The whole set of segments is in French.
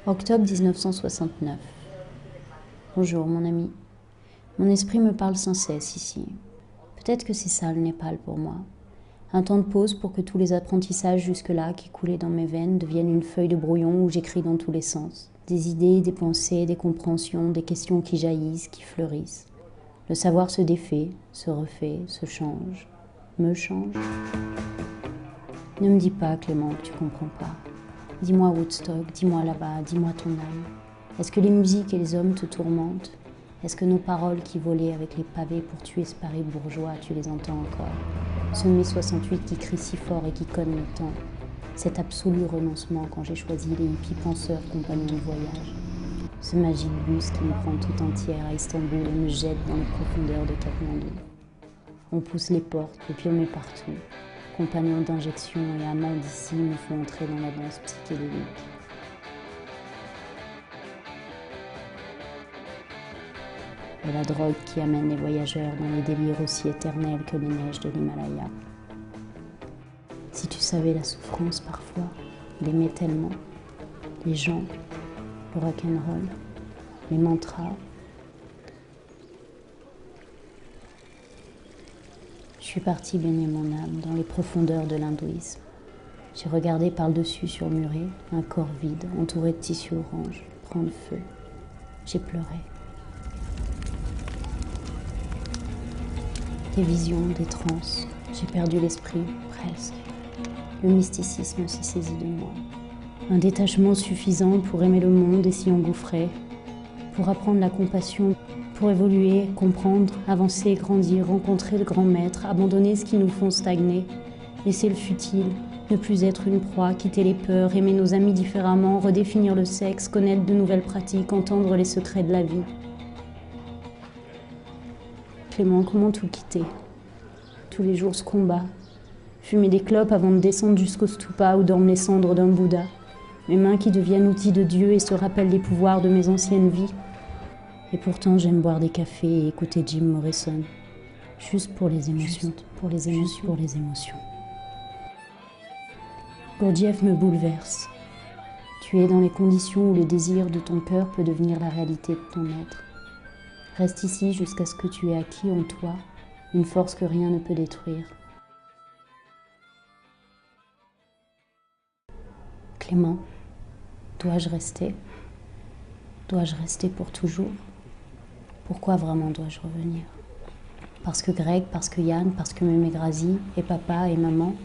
Octobre 1969. Bonjour mon ami. Mon esprit me parle sans cesse ici. Peut-être que c'est ça le Népal pour moi. Un temps de pause pour que tous les apprentissages jusque-là qui coulaient dans mes veines deviennent une feuille de brouillon où j'écris dans tous les sens. Des idées, des pensées, des compréhensions, des questions qui jaillissent, qui fleurissent. Le savoir se défait, se refait, se change, me change. Ne me dis pas, Clément, que tu comprends pas. Dis-moi Woodstock, dis-moi là-bas, dis-moi ton âme. Est-ce que les musiques et les hommes te tourmentent? Est-ce que nos paroles qui volaient avec les pavés pour tuer ce Paris bourgeois, tu les entends encore? Ce mai 68 qui crie si fort et qui conne le temps. Cet absolu renoncement quand j'ai choisi les hippies penseurs compagnons de voyage. Ce magique bus qui me prend tout entière à Istanbul et me jette dans les profondeurs de Katmandou. On pousse les portes et puis on met partout. Compagnons d'injection et amants d'ici me font entrer dans la danse psychédélique. Et la drogue qui amène les voyageurs dans les délires aussi éternels que les neiges de l'Himalaya. Si tu savais la souffrance parfois, d'aimer tellement, les gens, le rock'n'roll, les mantras. Je suis partie baigner mon âme dans les profondeurs de l'hindouisme. J'ai regardé par-dessus sur le muret un corps vide, entouré de tissu orange, prendre feu. J'ai pleuré. Des visions, des transes. J'ai perdu l'esprit, presque. Le mysticisme s'est saisi de moi. Un détachement suffisant pour aimer le monde et s'y engouffrer, pour apprendre la compassion, pour évoluer, comprendre, avancer, grandir, rencontrer le grand maître, abandonner ce qui nous font stagner, laisser le futile, ne plus être une proie, quitter les peurs, aimer nos amis différemment, redéfinir le sexe, connaître de nouvelles pratiques, entendre les secrets de la vie. Clément, comment tout quitter? Tous les jours ce combat. Fumer des clopes avant de descendre jusqu'au stupa ou dormir les cendres d'un Bouddha. Mes mains qui deviennent outils de Dieu et se rappellent les pouvoirs de mes anciennes vies. Et pourtant, j'aime boire des cafés et écouter Jim Morrison. Juste pour les émotions. Pour les émotions. Gurdjieff me bouleverse. Tu es dans les conditions où le désir de ton cœur peut devenir la réalité de ton être. Reste ici jusqu'à ce que tu aies acquis en toi une force que rien ne peut détruire. Clément, dois-je rester? Dois-je rester pour toujours? Pourquoi vraiment dois-je revenir? Parce que Greg, parce que Yann, parce que Mémé Grazi et papa et maman?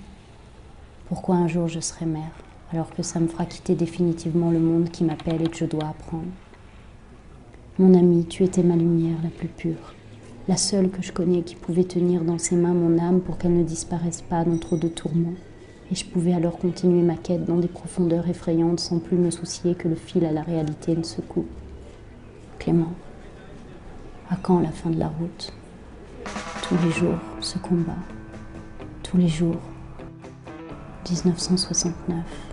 Pourquoi un jour je serai mère, alors que ça me fera quitter définitivement le monde qui m'appelle et que je dois apprendre? Mon ami, tu étais ma lumière la plus pure, la seule que je connais qui pouvait tenir dans ses mains mon âme pour qu'elle ne disparaisse pas dans trop de tourments. Et je pouvais alors continuer ma quête dans des profondeurs effrayantes sans plus me soucier que le fil à la réalité ne se coupe. Clément, à quand la fin de la route? Tous les jours, ce combat. Tous les jours. 1969.